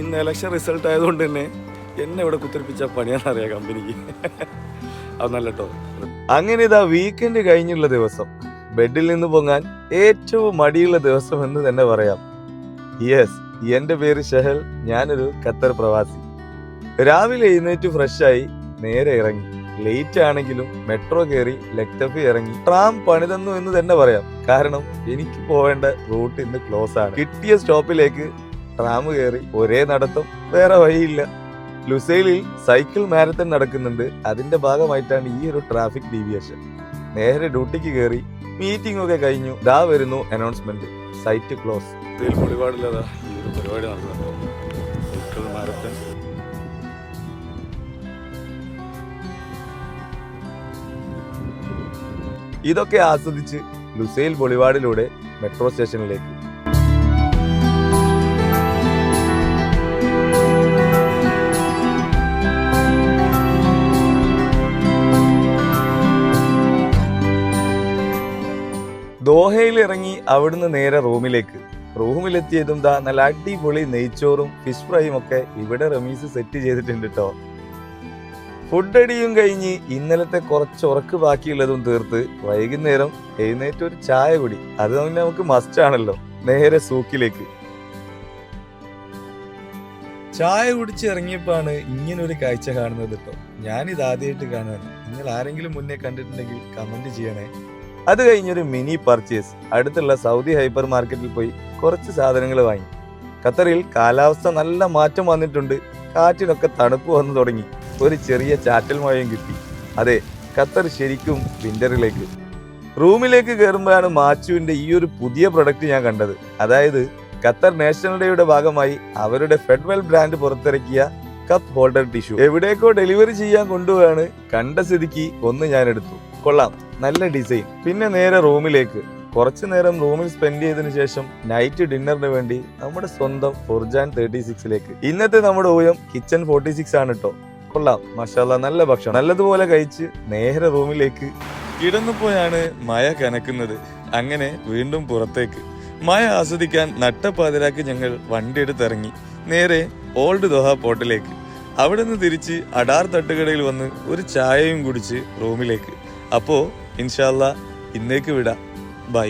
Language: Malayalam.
ഇന്ന് ഇലക്ഷൻ റിസൾട്ട് ആയതുകൊണ്ട് തന്നെ എന്നെ ഇവിടെ കുത്തിരിപ്പിച്ച പണിയാണെന്നറിയാം കമ്പനിക്ക്. അത് നല്ല കേട്ടോ. അങ്ങനെ ഇതാ വീക്കെൻഡ് കഴിഞ്ഞുള്ള ദിവസം, ബെഡിൽ നിന്ന് പൊങ്ങാൻ ഏറ്റവും മടിയുള്ള ദിവസം എന്ന് തന്നെ പറയാം. യെസ്, എന്റെ പേര് ഷഹൽ, ഞാനൊരു ഖത്തർ പ്രവാസി. രാവിലെ എഴുന്നേറ്റ് ഫ്രഷായി നേരെ ഇറങ്ങി. ലേറ്റ് ആണെങ്കിലും മെട്രോ കയറി ലക്തഫി ഇറങ്ങി. ട്രാം പണിതന്നു എന്ന് തന്നെ പറയാം, കാരണം എനിക്ക് പോവേണ്ട റൂട്ട് ഇന്ന് ക്ലോസ് ആണ്. കിട്ടിയ സ്റ്റോപ്പിലേക്ക് ട്രാം കയറി ഒരേ നടത്തം, വേറെ വഴിയില്ല. ലുസൈലിൽ സൈക്കിൾ മാരത്തൺ നടക്കുന്നുണ്ട്, അതിന്റെ ഭാഗമായിട്ടാണ് ഈ ഒരു ട്രാഫിക് ഡീവിയേഷൻ. നേരെ ഡ്യൂട്ടിക്ക് കയറി, മീറ്റിംഗ് ഒക്കെ കഴിഞ്ഞു. ദാ വരുന്നു അനൗൺസ്മെന്റ്, സൈറ്റ് ക്ലോസ്. ഒരുപാടില്ലാതാ ഈ ഒരു പരിപാടി നടക്കുന്നുണ്ടോ, സൈക്കിൾ മാരത്തൺ. ഇതൊക്കെ ആസ്വദിച്ച് ലുസൈൽ ബൊളിവാർഡിലൂടെ മെട്രോ സ്റ്റേഷനിലേക്ക്. ദോഹയിൽ ഇറങ്ങി അവിടുന്ന് നേരെ റൂമിലേക്ക്. റൂമിലെത്തിയതും ദാ നല്ല അടിപൊളി നെയ്ച്ചോറും ഫിഷ് ഫ്രൈയും ഒക്കെ ഇവിടെ റമീസ് സെറ്റ് ചെയ്തിട്ടുണ്ട് കേട്ടോ. ഫുഡ് അടിയും കഴിഞ്ഞ് ഇന്നലത്തെ കുറച്ച് ഉറക്ക് ബാക്കിയുള്ളതും തീർത്ത് വൈകുന്നേരം എഴുന്നേറ്റ് ഒരു ചായ കുടി, അത് തന്നെ നമുക്ക് മസ്റ്റ് ആണല്ലോ. നേരെ സൂക്കിലേക്ക്. ചായ കുടിച്ച് ഇറങ്ങിയപ്പോഴാണ് ഇങ്ങനൊരു കാഴ്ച കാണുന്നത് കേട്ടോ. ഞാനിത് ആദ്യമായിട്ട് കാണാൻ. നിങ്ങൾ ആരെങ്കിലും മുന്നേ കണ്ടിട്ടുണ്ടെങ്കിൽ കമന്റ് ചെയ്യണേ. അത് കഴിഞ്ഞൊരു മിനി പർച്ചേസ്. അടുത്തുള്ള സൗദി ഹൈപ്പർ മാർക്കറ്റിൽ പോയി കുറച്ച് സാധനങ്ങൾ വാങ്ങി. ഖത്തറിൽ കാലാവസ്ഥ നല്ല മാറ്റം വന്നിട്ടുണ്ട്, കാറ്റിനൊക്കെ തണുപ്പ് വന്നു തുടങ്ങി. ഒരു ചെറിയ ചാറ്റൽ മഴയും കിട്ടി. അതെ, ഖത്തർ ശരിക്കും വിന്ററിലേക്ക്. റൂമിലേക്ക് കയറുമ്പോഴാണ് മാച്ചുവിന്റെ ഈ ഒരു പുതിയ പ്രൊഡക്റ്റ് ഞാൻ കണ്ടത്. അതായത് ഖത്തർ നാഷണൽ ഡേയുടെ ഭാഗമായി അവരുടെ ഫെഡ്വെൽ ബ്രാൻഡ് പുറത്തിറക്കിയ കപ്പ് ഹോൾഡർ ടിഷ്യൂ. എവിടേക്കോ ഡെലിവറി ചെയ്യാൻ കൊണ്ടുപോവാണ്. കണ്ട സ്ഥിതിക്ക് ഒന്ന് ഞാൻ എടുത്തു. കൊള്ളാം, നല്ല ഡിസൈൻ. പിന്നെ നേരെ റൂമിലേക്ക്. കുറച്ചു നേരം റൂമിൽ സ്പെൻഡ് ചെയ്തതിനു ശേഷം നൈറ്റ് ഡിന്നറിന് വേണ്ടി നമ്മുടെ സ്വന്തം ഫുർജാൻ 36ലേക്ക്. ഇന്നത്തെ നമ്മുടെ ഊയം കിച്ചൺ 46 ആണ് കേട്ടോ. കൊള്ളാം, മാഷാല്ലാ, നല്ല ഭക്ഷണം. നല്ലതുപോലെ കഴിച്ച് നേരെ റൂമിലേക്ക്. കിടന്നുപോയാണ് മഴ കനക്കുന്നത്. അങ്ങനെ വീണ്ടും പുറത്തേക്ക്. മഴ ആസ്വദിക്കാൻ നട്ടപ്പാതിരാക്കി ഞങ്ങൾ വണ്ടി എടുത്തിറങ്ങി നേരെ ഓൾഡ് ദോഹ പോർട്ടിലേക്ക്. അവിടെ നിന്ന് തിരിച്ച് അഡാർ തട്ടുകടയിൽ വന്ന് ഒരു ചായയും കുടിച്ച് റൂമിലേക്ക്. അപ്പോ ഇൻഷാല്ലാ ഇന്നേക്ക് വിടാം. ബൈ.